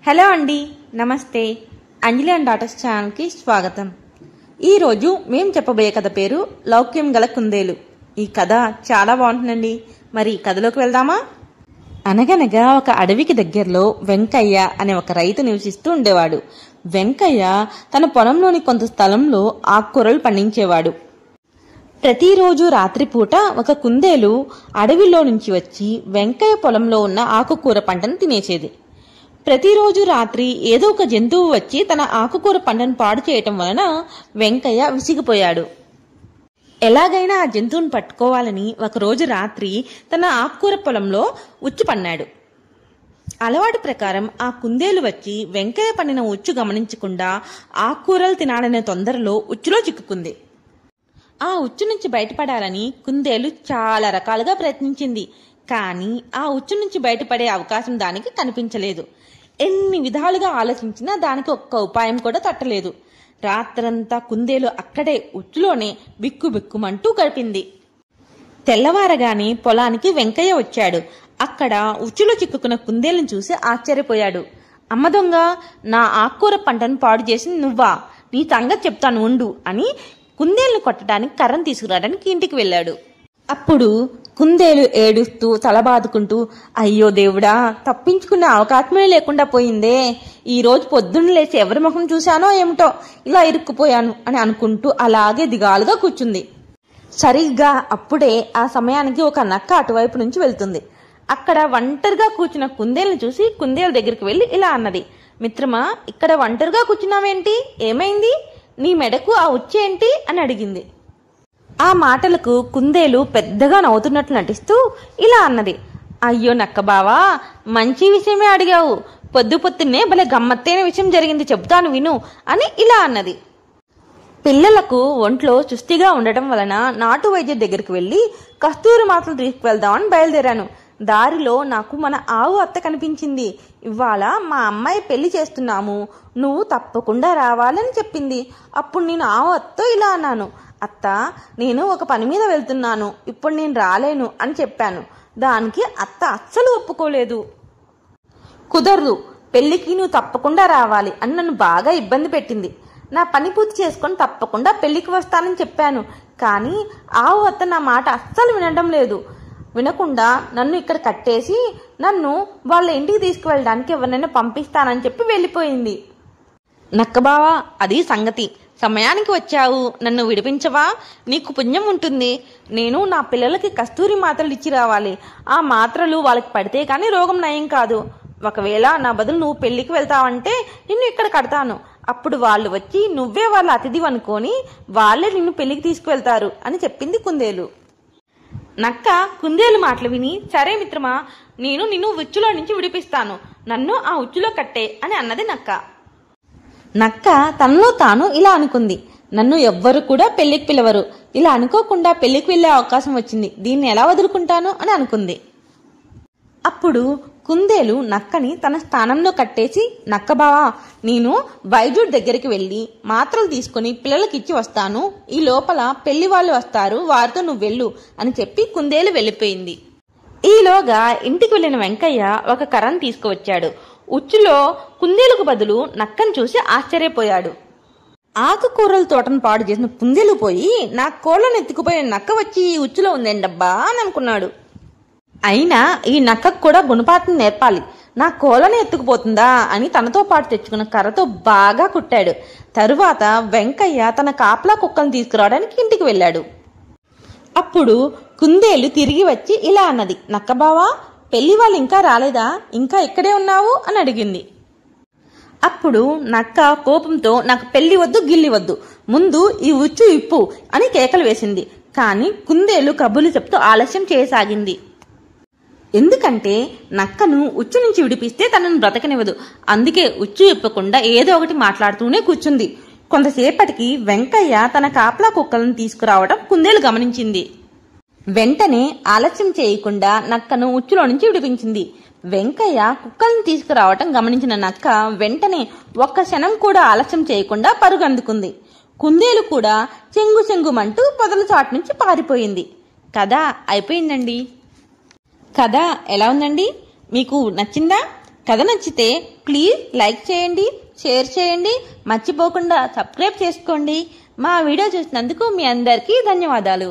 Hello అండి, నమస్తే. అంజలి and daughters ఛానల్కి స్వాగతం. ఈరోజు మేము చెప్పబోయే కథ పేరు లౌక్యం గల కుందేలు. ఈ కథ చాలా బాగుంటుందండి. మరి కథలోకి వెళ్దామా? అనగనగా ఒక అడవికి దగ్గరలో వెంకయ్య అనే ఒక రైతు నివసిస్తూ ఉండేవాడు. వెంకయ్య తన పొలంలోని కొంత స్థలంలో ఆకుకూరలు పండించేవాడు. ప్రతిరోజు రాత్రిపూట ఒక కుందేలు అడవిలో నుంచి వచ్చి వెంకయ్య పొలంలో ఉన్న ఆకుకూర పంటను తినేసేది. ప్రతిరోజు రాత్రి ఏదో ఒక జంతువు వచ్చి తన ఆకుకూర పంటను పాడు చేయటం వలన వెంకయ్య విసిగిపోయాడు. ఎలాగైనా ఆ జంతువును పట్టుకోవాలని ఒకరోజు రాత్రి తన ఆకుకూర పొలంలో ఉచ్చు పన్నాడు. అలవాటు ప్రకారం ఆ కుందేలు వచ్చి వెంకయ్య పన్నిన ఉచ్చు గమనించకుండా ఆకుకూరలు తినాలనే తొందరలో ఉచ్చులో చిక్కుకుంది. ఆ ఉచ్చు నుంచి బయటపడాలని కుందేలు చాలా రకాలుగా ప్రయత్నించింది. కానీ ఆ ఉచ్చు నుంచి బయటపడే అవకాశం దానికి కనిపించలేదు. ఎన్ని విధాలుగా ఆలోచించినా దానికి ఒక్క ఉపాయం కూడా తట్టలేదు. రాత్రంతా కుందేలు అక్కడే ఉచ్చులోనే బిక్కుబిక్కుమంటూ గడిపింది. తెల్లవారగానే పొలానికి వెంకయ్య వచ్చాడు. అక్కడ ఉచ్చులో చిక్కుకున్న కుందేలును చూసి ఆశ్చర్యపోయాడు. అమ్మ దొంగ, నా ఆకుకూర పంటను పాడు చేసింది నువ్వా? నీ సంగతి చెప్తాను ఉండు అని కుందేలును కొట్టడానికి కర్రను తీసుకురావడానికి ఇంటికి వెళ్ళాడు. అప్పుడు కుందేలు ఏడుస్తూ తలబాదుకుంటూ, అయ్యో దేవుడా, తప్పించుకునే అవకాశమే లేకుండా పోయిందే. ఈ రోజు పొద్దున్న లేచి ఎవరి ముఖం చూశానో ఏమిటో ఇలా ఇరుక్కుపోయాను అని అనుకుంటూ అలాగే దిగాలుగా కూర్చుంది. సరిగ్గా అప్పుడే ఆ సమయానికి ఒక నక్క అటువైపు నుంచి వెళ్తుంది. అక్కడ ఒంటరిగా కూర్చున్న కుందేలుని చూసి కుందేలు దగ్గరికి వెళ్ళి ఇలా అన్నది, మిత్రమా, ఇక్కడ ఒంటరిగా కూర్చున్నావేంటి? ఏమైంది? నీ మెడకు ఆ ఉచ్చేంటి అని అడిగింది. ఆ మాటలకు కుందేలు పెద్దగా నవ్వుతున్నట్లు నటిస్తూ ఇలా అన్నది, అయ్యో నక్క బావా, మంచి విషయమే అడిగావు. పొద్దున్నే భలే గమ్మత్తైన విషయం జరిగింది, చెబుతాను విను అని ఇలా అన్నది. పిల్లలకు ఒంట్లో చుస్తిగా ఉండటం వలన నాటు వైద్య దగ్గరికి వెళ్ళి కస్తూరి మాత్రలు తీసుకువెళ్దామని బయలుదేరాను. దారిలో నాకు మన ఆవు అత్త కనిపించింది. ఇవాళ మా అమ్మాయి పెళ్లి చేస్తున్నాము, నువ్వు తప్పకుండా రావాలని చెప్పింది. అప్పుడు నేను ఆవు అత్తతో ఇలా అన్నాను, అత్త, నేను ఒక పని మీద వెళ్తున్నాను, ఇప్పుడు నేను రాలేను అని చెప్పాను. దానికి అత్త అస్సలు ఒప్పుకోలేదు. కుదరదు, పెళ్లికి నువ్వు తప్పకుండా రావాలి అని నన్ను బాగా ఇబ్బంది పెట్టింది. నా పని పూర్తి చేసుకొని తప్పకుండా పెళ్లికి వస్తానని చెప్పాను. కానీ ఆవు అత్త నా మాట అస్సలు వినడం లేదు. వినకుండా నన్ను ఇక్కడ కట్టేసి నన్ను వాళ్ళ ఇంటికి తీసుకువెళ్ళడానికి ఎవరినైనా పంపిస్తానని చెప్పి వెళ్ళిపోయింది. నక్కబావా, అది సంగతి. సమయానికి వచ్చావు, నన్ను విడిపించవా? నీకు పుణ్యం ఉంటుంది. నేను నా పిల్లలకి కస్తూరి మాత్రలు ఇచ్చి రావాలి. ఆ మాత్రలు వాళ్ళకి పడితే కానీ రోగం నయం కాదు. ఒకవేళ నా బదులు నువ్వు పెళ్లికి వెళ్తావంటే నిన్ను ఇక్కడ కడతాను. అప్పుడు వాళ్ళు వచ్చి నువ్వే వాళ్ళ అతిథి అనుకొని వాళ్ళే నిన్ను పెళ్లికి తీసుకువెళ్తారు అని చెప్పింది కుందేలు. నక్క కుందేలు మాటలు విని, సరే మిత్రమా, నేను నిన్ను ఉచ్చులో నుంచి విడిపిస్తాను, నన్ను ఆ ఉచ్చులో కట్టే అని అన్నది నక్క. నక్క తనలో తాను ఇలా అనుకుంది, నన్ను ఎవ్వరు కూడా పెళ్లికి పిలవరు, ఇలా అనుకోకుండా పెళ్లికి వెళ్లే అవకాశం వచ్చింది, దీన్ని ఎలా వదులుకుంటాను అని అనుకుంది. అప్పుడు కుందేలు నక్కని తన స్థానంలో కట్టేసి, నక్క బావా, నేను వైద్యుడి దగ్గరికి వెళ్ళి మాత్రలు తీసుకుని పిల్లలకి ఇచ్చి వస్తాను, ఈ లోపల పెళ్లి వాళ్ళు వస్తారు, వారితో నువ్వు వెళ్ళు అని చెప్పి కుందేలు వెళ్ళిపోయింది. ఈలోగా ఇంటికి వెళ్లిన వెంకయ్య ఒక కర్రను తీసుకువచ్చాడు. ఉచ్చులో కుందేలుకు బదులు నక్కను చూసి ఆశ్చర్యపోయాడు. ఆకుకూరల తోటను పాడు చేసిన కుందేలు పోయి నా కోళ్లను ఎత్తుకుపోయిన నక్క వచ్చి ఈ ఉచ్చులో ఉందేంటబ్బా అని అనుకున్నాడు. అయినా ఈ నక్కకు కూడా గుణపాఠం నేర్పాలి, నా కోళ్లను ఎత్తుకుపోతుందా అని తనతో పాటు తెచ్చుకున్న కర్రతో బాగా కుట్టాడు. తరువాత వెంకయ్య తన కాపలా కుక్కలను తీసుకురావడానికి ఇంటికి వెళ్ళాడు. అప్పుడు కుందేలు తిరిగి వచ్చి ఇలా అన్నది, నక్కబావా, పెళ్లి వాళ్ళు ఇంకా రాలేదా? ఇంకా ఇక్కడే ఉన్నావు అని అడిగింది. అప్పుడు నక్క కోపంతో, నాకు పెళ్లి వద్దు, గిల్లి వద్దు, ముందు ఈ ఉచ్చు ఇప్పు అని కేకలు వేసింది. కానీ కుందేలు కబుర్లు చెప్తూ ఆలస్యం చేయసాగింది. ఎందుకంటే నక్కను ఉచ్చు నుంచి విడిపిస్తే తనను బ్రతకనివ్వదు. అందుకే ఉచ్చు ఇప్పకుండా ఏదో ఒకటి మాట్లాడుతూనే కూర్చుంది. కొంతసేపటికి వెంకయ్య తన కాపలా కుక్కలను తీసుకురావడం కుందేలు గమనించింది. వెంటనే ఆలస్యం చేయకుండా నక్కను ఉచ్చులో నుంచి విడిపించింది. వెంకయ్య కుక్కలను తీసుకురావటం గమనించిన నక్క వెంటనే ఒక్క క్షణం కూడా ఆలస్యం చేయకుండా పరుగందుకుంది. కుందేలు కూడా చెంగు చెంగుమంటూ పొదల చాటు నుంచి పారిపోయింది. కథ అయిపోయిందండి. కథ ఎలా ఉందండి? మీకు నచ్చిందా? కథ నచ్చితే ప్లీజ్ లైక్ చేయండి, షేర్ చేయండి, మర్చిపోకుండా సబ్స్క్రైబ్ చేసుకోండి. మా వీడియో చూసినందుకు మీ అందరికీ ధన్యవాదాలు.